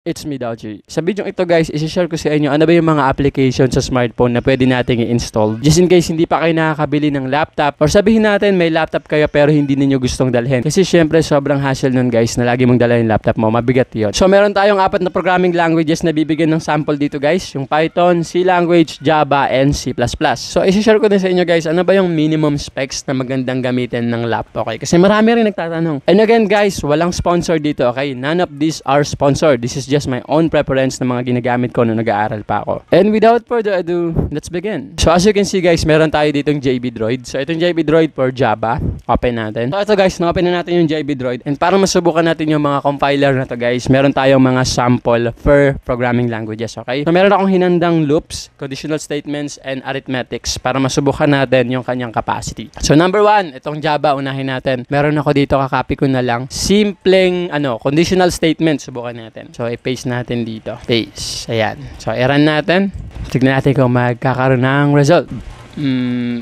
It's me, Dodgy. Sa video ito guys, isi-share ko sa inyo ano ba yung mga application sa smartphone na pwede nating i-install. Just in case hindi pa kayo nakakabili ng laptop or sabihin natin may laptop kayo pero hindi ninyo gustong dalhin. Kasi syempre sobrang hassle nun guys na lagi mong dala yung laptop mo. Mabigat yun. So meron tayong 4 na programming languages na bibigyan ng sample dito guys. Yung Python, C language, Java, and C++. So isi-share ko din sa inyo guys ano ba yung minimum specs na magandang gamitin ng laptop. Okay? Kasi marami rin nagtatanong. And again guys, walang sponsor dito. Okay? None of these are sponsored. This is just my own preference na mga ginagamit ko nung nag-aaral pa ako. And without further ado, let's begin. So as you can see guys, meron tayo ditong JB Droid. So itong JB Droid for Java. Open natin. So ito guys, na-open na natin yung JB Droid. And para masubukan natin yung mga compiler na to guys, meron tayong mga sample for programming languages. Okay? So meron akong hinandang loops, conditional statements, and arithmetics para masubukan natin yung kanyang capacity. So number 1, itong Java, unahin natin. Meron ako dito, kakopy ko na lang. Simpleng conditional statement. Subukan natin. So i-paste natin dito. Paste. Ayan. So i-run natin. Tignan natin kung magkakaroon ng result.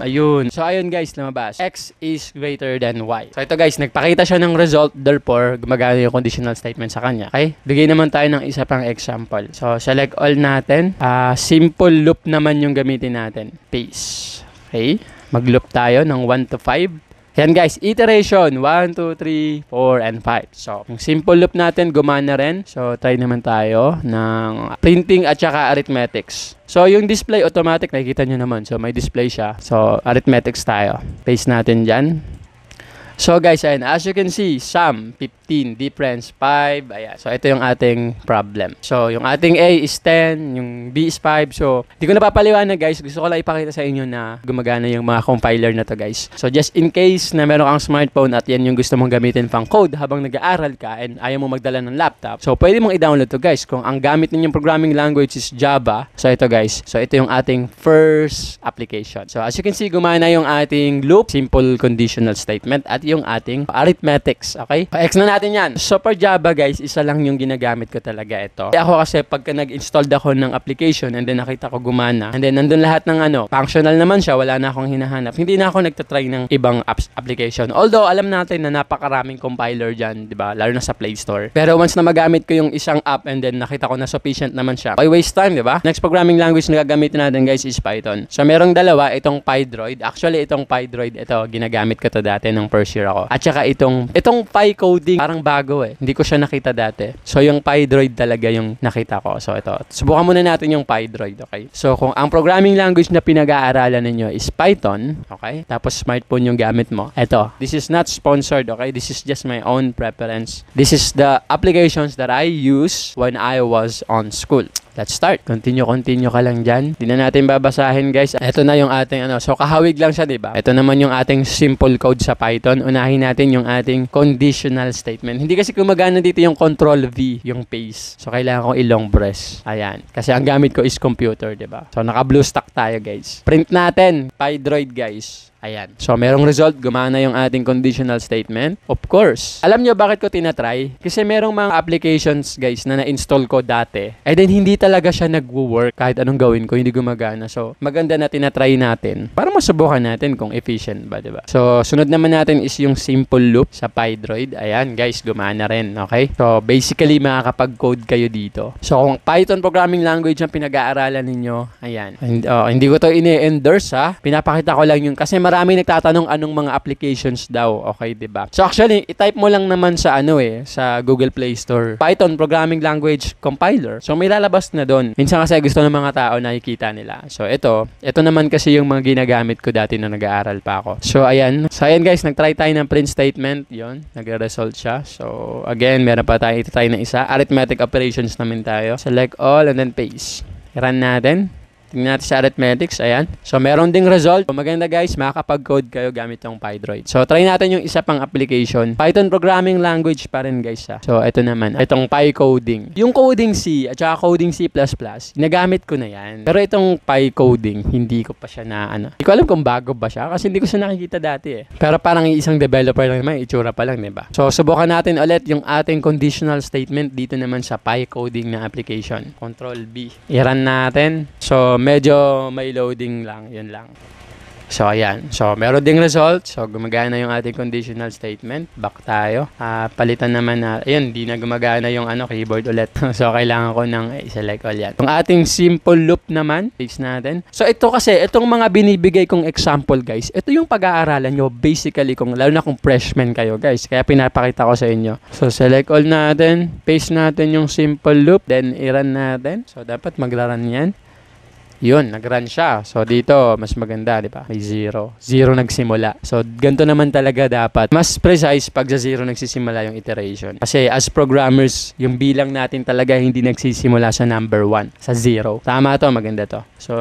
Ayun. So ayun guys, lumabas. X is greater than Y. So ito guys, nagpakita siya ng result. Therefore, gumagana yung conditional statement sa kanya. Okay? Bigay naman tayo ng isa pang example. So select all natin. Simple loop naman yung gamitin natin. Paste. Okay? Mag-loop tayo ng 1 to 5. Yan guys, iteration 1, 2, 3, 4, and 5. So, yung simple loop natin gumana rin. So, try naman tayo ng printing at saka arithmetics. So, yung display automatic, nakikita nyo naman. So, may display siya. So, arithmetics tayo. Paste natin dyan. So guys, ayan, as you can see, sum 15, difference 5, ayan. So ito yung ating problem. So yung ating A is 10, yung B is 5. So di ko napapaliwanag guys, gusto ko lang ipakita sa inyo na gumagana yung mga compiler na to guys. So just in case na meron kang smartphone at yan yung gusto mong gamitin pang code habang nag-aaral ka and ayaw mo magdala ng laptop, so pwede mong i-download to guys. Kung ang gamit ninyong programming language is Java, so ito guys, so ito yung ating first application. So as you can see, gumana yung ating loop, simple conditional statement, at yung ating arithmetics. Okay? X na natin yan. So for Java guys, isa lang yung ginagamit ko talaga ito. Ako kasi pagka nag-installed ako ng application and then nakita ko gumana and then nandun lahat ng functional naman siya, wala na akong hinahanap. Hindi na ako nagtatry ng ibang application. Although alam natin na napakaraming compiler dyan, di ba? Lalo na sa Play Store. Pero once na magamit ko yung isang app and then nakita ko na sufficient naman siya, why waste time, di ba? Next programming language na gagamitin natin guys is Python. So merong dalawa, itong PyDroid. Actually, itong PyDroid, ito, ginagamit ko to dati nung first year ako. At saka itong PyCoding, parang bago eh. Hindi ko siya nakita dati. So yung PyDroid talaga yung nakita ko. So ito, subukan muna natin yung PyDroid, okay? So kung ang programming language na pinag-aaralan ninyo is Python, okay? Tapos smartphone yung gamit mo. Ito, this is not sponsored, okay? This is just my own preference. This is the applications that I use when I was on school. Let's start. Continue ka lang dyan. Hindi na natin babasahin guys. Ito na yung ating So kahawig lang siya, diba? Ito naman yung ating simple code sa Python. Unahin natin yung ating conditional statement. Hindi kasi gumagana dito yung control V, yung paste. So kailangan ko i-long press. Ayan. Kasi ang gamit ko is computer, diba? So naka blue stack tayo guys. Print natin. PyDroid guys. Ayan. So, merong result. Gumana yung ating conditional statement. Of course. Alam nyo bakit ko tinatry? Kasi merong mga applications, guys, na na-install ko dati. And then, hindi talaga siya nag-work. Kahit anong gawin ko, hindi gumagana. So, maganda na tinatry natin. Para masubukan natin kung efficient ba, diba? So, sunod naman natin is yung simple loop sa PyDroid. Ayan, guys, gumana rin. Okay? So, basically, makakapag-code kayo dito. So, kung Python programming language ang pinag-aaralan ninyo, ayan. Hindi ko to ini-endorse, ha? Pinapakita ko lang yung kasi marami nagtatanong anong mga applications daw, okay, 'di ba? So actually, i-type mo lang naman sa sa Google Play Store, Python programming language compiler. So may lalabas na doon. Minsan kasi gusto ng mga tao nakikita nila. So ito naman kasi yung mga ginagamit ko dati nung nag-aaral pa ako. So ayan. So ayan guys, nag-try tayo ng print statement, 'yon. Nagre-result siya. So again, meron pa tayo i-try na isa. Arithmetic operations naman tayo. Select all and then paste. Run natin. Tingnan natin sa arithmetics, ayan. So, meron ding result. So, maganda guys, makakapag-code kayo gamit yung PyDroid. So, try natin yung isa pang application. Python programming language pa rin guys ha. So, ito naman. Itong PyCoding. Yung coding C at saka coding C++, ginagamit ko na yan. Pero itong PyCoding, hindi ko pa siya hindi ko alam kung bago ba siya kasi hindi ko siya nakikita dati eh. Pero parang isang developer lang naman, itsura pa lang, diba? So, subukan natin ulit yung ating conditional statement dito naman sa PyCoding na application. Control B. I-run natin. So, medyo may loading lang. Yun lang. So, ayan. So, meron ding result. So, gumagana yung ating conditional statement. Back tayo. Palitan naman na, ayan, di na gumagana yung keyboard ulit. So, kailangan ko ng i-select all yan. Yung ating simple loop naman, paste natin. So, ito kasi, itong mga binibigay kong example, guys, ito yung pag-aaralan nyo, basically, lalo na kung freshman kayo, guys. Kaya pinapakita ko sa inyo. So, select all natin. Paste natin yung simple loop. Then, i-run natin. So, dapat mag-run yan. Yun, nag-run siya. So, dito, mas maganda, di ba? May 0. 0 nagsimula. So, ganito naman talaga dapat. Mas precise pag sa 0 nagsisimula yung iteration. Kasi, as programmers, yung bilang natin talaga hindi nagsisimula sa number 1. Sa 0. Tama to, maganda to. So,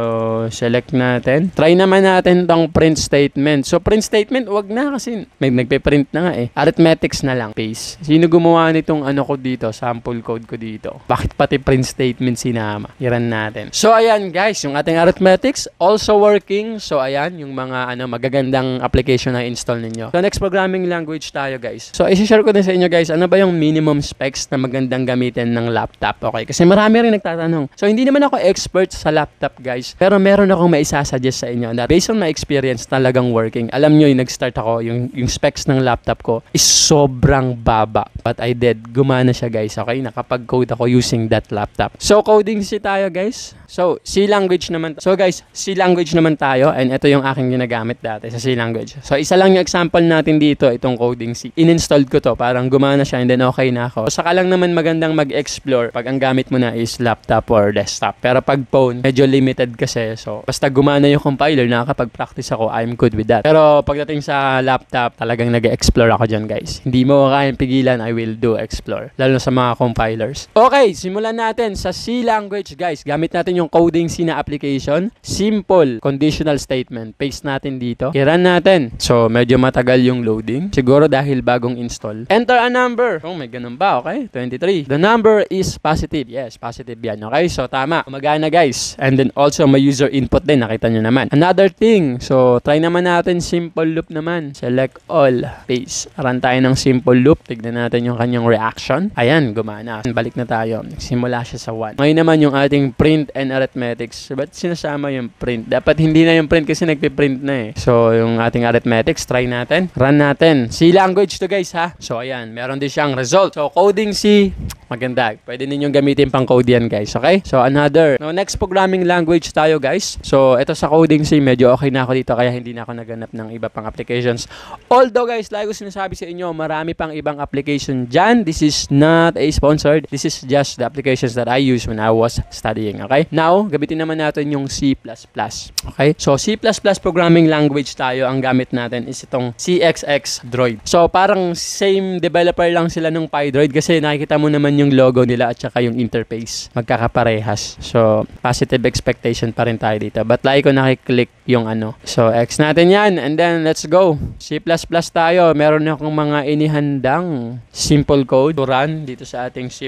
select natin. Try naman natin tong print statement. So, print statement, wag na kasi may nagpe-print na nga eh. Arithmetics na lang. Paste. Sino gumawa nitong ko dito? Sample code ko dito. Bakit pati print statement sinama? I-run natin. So, ayan guys, yung ating arithmetics also working. So, ayan, yung mga magagandang application na install ninyo. So, next programming language tayo guys. So, i-share ko din sa inyo guys, ano ba yung minimum specs na magandang gamitin ng laptop? Okay, kasi marami rin nagtatanong. So, hindi naman ako expert sa laptop guys, pero meron akong maisasuggest sa inyo na based on my experience talagang working. Alam nyo, yung nag-start ako, yung specs ng laptop ko is sobrang baba. But I did. Gumana siya guys, okay? Nakapag-code ako using that laptop. So, coding C tayo guys. So, C language naman. So guys, C language naman tayo and ito yung aking ginagamit dati sa C language. So, isa lang yung example natin dito, itong coding C. In-installed ko to, parang gumana siya and then okay na ako. So, saka lang naman magandang mag-explore pag ang gamit mo na is laptop or desktop. Pero pag phone, medyo limited kasi. So, basta gumana yung compiler, nakakapag-practice ako, I'm good with that. Pero pagdating sa laptop, talagang nag-explore ako dyan guys. Hindi mo kayang pigilan, I will do explore. Lalo na sa mga compilers. Okay, simulan natin sa C language guys. Gamit natin yung coding C na application. Simple conditional statement. Paste natin dito. I-run natin. So, medyo matagal yung loading. Siguro dahil bagong install. Enter a number. Oh, may ganun ba? Okay, 23. The number is positive. Yes, positive yan. Okay, so tama. Umagana guys. And then also may user input din. Nakita nyo naman. Another thing. So, try naman natin simple loop naman. Select all. Paste. Run tayo ng simple loop. Tignan natin yung kanyang reaction. Ayan, gumana. Balik na tayo. Nagsimula siya sa 1. Ngayon naman yung ating print and arithmetics. Ba't sinasama yung print? Dapat hindi na yung print kasi nagpiprint na eh. So, yung ating arithmetics, try natin. Run natin. C language to guys ha. So, ayan. Meron din siyang result. So, coding C, maganda. Pwede ninyong gamitin pang code yan guys. Okay? So, another. Now, next programming language tayo guys. So, ito sa coding C, medyo okay na ako dito kaya hindi na ako naganap ng iba pang applications. Although guys, like ko sinasabi sa inyo, marami pang ibang application dyan. This is not a sponsored. This is just the applications that I use when I was studying. Okay? Now, gamitin naman natin yung C++. Okay? So, C++ programming language tayo. Ang gamit natin is itong CXX Droid. So, parang same developer lang sila ng PyDroid kasi nakikita mo naman yung logo nila at saka yung interface. Magkakaparehas. So, positive expectation pa rin tayo dito. But like ko nakiklik yung So, X natin yan. And then, let's go. C++ tayo. Meron akong mga inihandang simple code to run dito sa ating C++.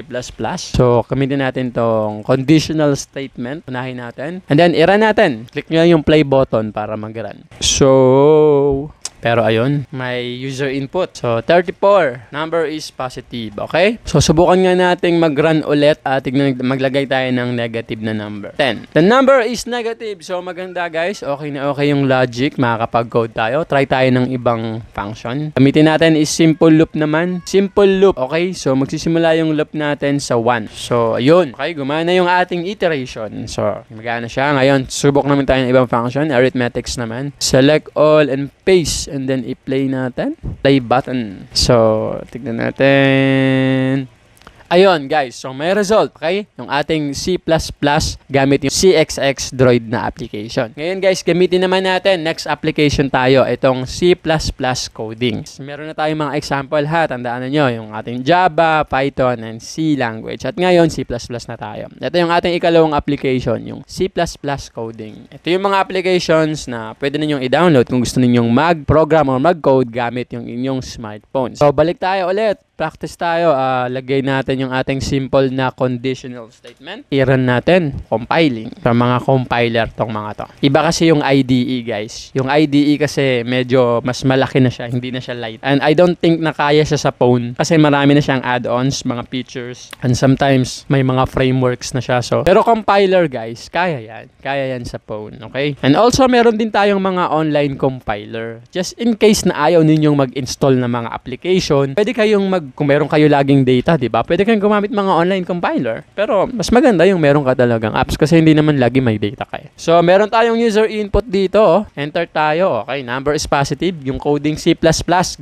So, gamitin natin tong conditional statement. Unahin natin. And then, i-run natin. Click nyo yung play button para mag-run. So, pero ayun, may user input. So, 34. Number is positive. Okay? So, subukan nga nating mag-run ulit at maglagay tayo ng negative na number. 10. The number is negative. So, maganda guys. Okay na okay yung logic. Makakapag-code tayo. Try tayo ng ibang function. Gamitin natin is simple loop naman. Simple loop. Okay? So, magsisimula yung loop natin sa 1. So, ayun. Okay? Gumana yung ating iteration. So, magana siya. Ngayon, subok naman tayo ng ibang function. Arithmetics naman. Select all and paste. And then, i-play natin. Play button. So, tignan natin. Ayun, guys. So, may result. Okay? Yung ating C++ gamit yung CXX Droid na application. Ngayon, guys, gamitin naman natin. Next application tayo. Itong C++ coding. Meron na tayong mga example ha. Tandaan nyo yung ating Java, Python, and C language. At ngayon, C++ na tayo. Ito yung ating ikalawang application, yung C++ coding. Ito yung mga applications na pwede ninyong i-download kung gusto ninyong mag-program or mag-code gamit yung inyong smartphone. So, balik tayo ulit. mag-practice tayo. Lagay natin yung ating simple na conditional statement. I-run natin. Compiling. Sa mga compiler tong mga to. Iba kasi yung IDE, guys. Yung IDE kasi medyo mas malaki na siya. Hindi na siya light. And I don't think na kaya siya sa phone. Kasi marami na siyang add-ons, mga features. And sometimes, may mga frameworks na siya. So, pero compiler, guys, kaya yan. Kaya yan sa phone. Okay? And also, meron din tayong mga online compiler. Just in case na ayaw ninyong mag-install ng mga application, pwede kayong kung meron kayo laging data, di ba? Pwede kayong gumamit mga online compiler. Pero, mas maganda yung meron ka talagang apps kasi hindi naman lagi may data kayo. So, meron tayong user input dito. Enter tayo. Okay, number is positive. Yung coding C++,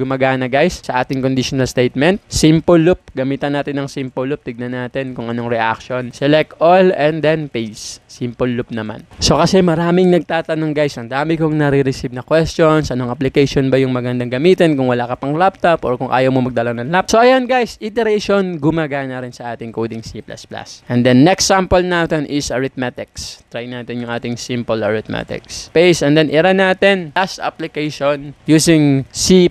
gumagana guys sa ating conditional statement. Simple loop. Gamitan natin ng simple loop. Tignan natin kung anong reaction. Select all and then paste. Simple loop naman. So, kasi maraming nagtatanong guys. Ang dami kong nare-receive na questions. Anong application ba yung magandang gamitin kung wala ka pang laptop or kung ayaw mo magdala ng laptop. So, ayan guys. Iteration gumagana rin sa ating coding C++. And then, next sample natin is arithmetics. Try natin yung ating simple arithmetics. Paste and then i-run natin last application using C++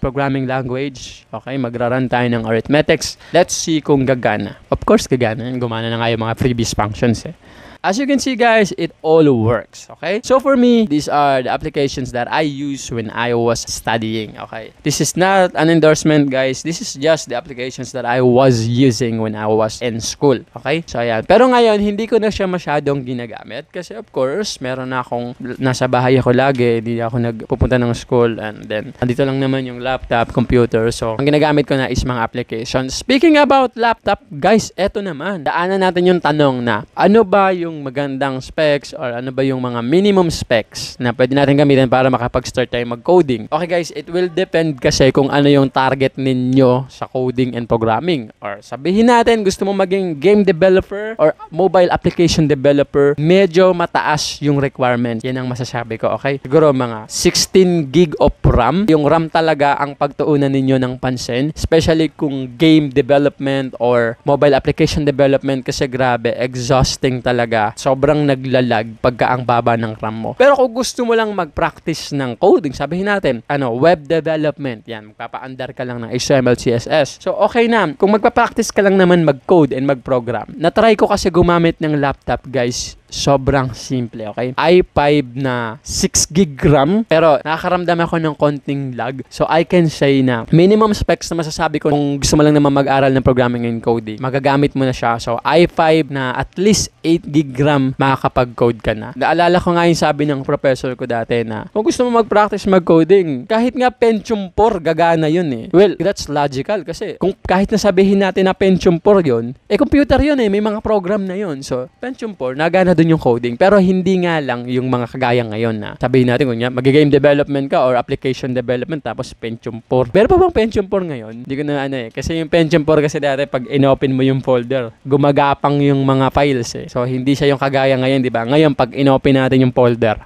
programming language. Okay, magra-run tayo ng arithmetics. Let's see kung gagana. Of course, gagana. Gumana na nga yung mga previous functions eh. As you can see guys, it all works, okay? So for me, these are the applications that I use when I was studying, okay? This is not an endorsement guys, this is just the applications that I was using when I was in school, okay? So ayan, pero ngayon, hindi ko na siya masyadong ginagamit kasi of course, meron na akong, nasa bahay ako lagi, hindi ako nagpupunta ng school and then, andito lang naman yung laptop, computer, so ang ginagamit ko na is mga applications. Speaking about laptop, guys, eto naman, daanan natin yung tanong na, ano ba yung magandang specs or ano ba yung mga minimum specs na pwede natin gamitin para makapag-start tayo mag-coding. Okay guys, it will depend kasi kung ano yung target ninyo sa coding and programming. Or sabihin natin, gusto mo maging game developer or mobile application developer, medyo mataas yung requirement. Yan ang masasabi ko, okay? Siguro mga 16 gig of RAM. Yung RAM talaga ang pagtuunan ninyo ng pansin, especially kung game development or mobile application development kasi grabe, exhausting talaga. Sobrang naglalag pagka ang baba ng RAM mo. Pero kung gusto mo lang mag-practice ng coding, sabihin natin, web development, yan, magpapa-andar ka lang ng HTML, CSS. So, okay na. Kung magpa-practice ka lang naman mag-code and mag-program, na-try ko kasi gumamit ng laptop, guys, sobrang simple, okay? i5 na 6 gig RAM, pero nakakaramdam ako ng konting lag. So, I can say na minimum specs na masasabi ko kung gusto mo lang naman mag-aral ng programming and coding, magagamit mo na siya. So, i5 na at least 8 gig RAM, makakapag-code ka na. Naalala ko nga yung sabi ng professor ko dati na kung gusto mo mag-practice mag-coding, kahit nga Pentium 4, gagana yun eh. Well, that's logical kasi kung kahit nasabihin natin na Pentium 4 yun, computer yun eh, may mga program na yun. So, Pentium 4, nagana dun yung coding. Pero hindi nga lang yung mga kagaya ngayon na sabihin natin kung mag-game development ka or application development tapos Pentium 4. Pero pa bang Pentium 4 ngayon? Hindi ko na kasi yung Pentium 4 kasi dati pag inopen mo yung folder, gumagapang yung mga files eh. So hindi siya yung kagaya ngayon, di ba? Ngayon pag inopen natin yung folder,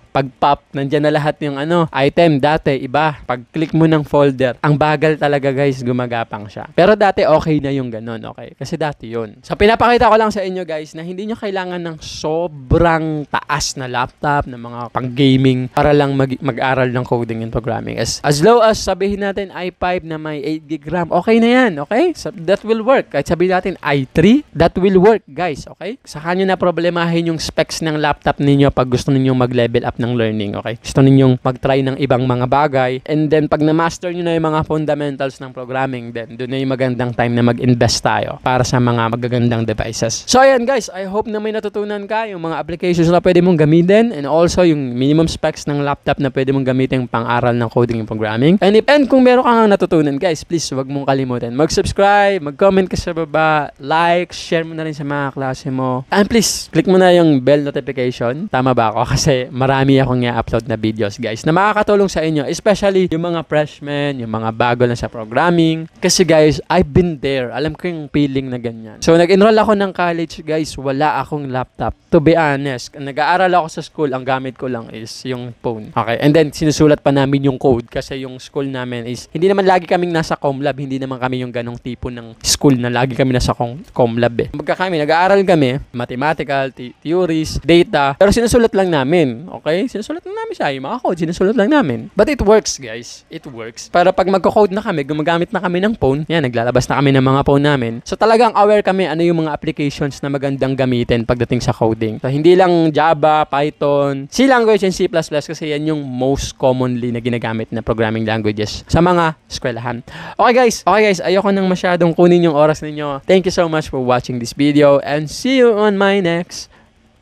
pag-pop, nandyan na lahat yung item. Dati, iba. Pag-click mo ng folder, ang bagal talaga guys, gumagapang siya. Pero dati, okay na yung ganun, okay? Kasi dati yun. So, pinapakita ko lang sa inyo guys na hindi nyo kailangan ng sobrang taas na laptop, na mga pang-gaming, para lang mag-aral ng coding and programming. As low as sabihin natin i5 na may 8 gig RAM, okay na yan, okay? So, that will work. Kahit sabihin natin i3, that will work guys, okay? Saka nyo na problemahin yung specs ng laptop ninyo pag gusto ninyong mag-level up ng learning, okay? Gusto ninyong mag-try ng ibang mga bagay and then pag na-master nyo na yung mga fundamentals ng programming, then doon na yung magandang time na mag-invest tayo para sa mga magagandang devices. So ayan guys, I hope na may natutunan ka yung mga applications na pwede mong gamitin and also yung minimum specs ng laptop na pwede mong gamitin pang-aral ng coding and programming. And kung meron kang natutunan guys, please wag mong kalimutan mag-subscribe, mag-comment ka sa baba, like, share mo na rin sa mga klase mo. And please, click mo na yung bell notification. Tama ba ako? Kasi marami akong i-upload na videos guys na makakatulong sa inyo, especially yung mga freshmen, yung mga bago lang sa programming. Kasi guys, I've been there. Alam ko yung feeling na ganyan. So nag-enroll ako ng college guys, wala akong laptop. To be honest, nag-aaral ako sa school, ang gamit ko lang is yung phone. Okay, and then sinusulat pa namin yung code kasi yung school namin is, hindi naman lagi kaming nasa ComLab, hindi naman kami yung ganong tipo ng school na lagi kami nasa ComLab eh. Nag-aaral kami, mathematical, theories, data, pero sinusulat lang namin. Okay? ay sinusulat lang namin siya. Yung mga code, sinusulat lang namin. But it works, guys. It works. Para pag magko-code na kami, gumagamit na kami ng phone, yan, naglalabas na kami ng mga phone namin. So talagang aware kami ano yung mga applications na magandang gamitin pagdating sa coding. So hindi lang Java, Python, C language and C++ kasi yan yung most commonly na ginagamit na programming languages sa mga eskwelahan. Okay guys, ayoko nang masyadong kunin yung oras ninyo. Thank you so much for watching this video and see you on my next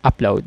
upload.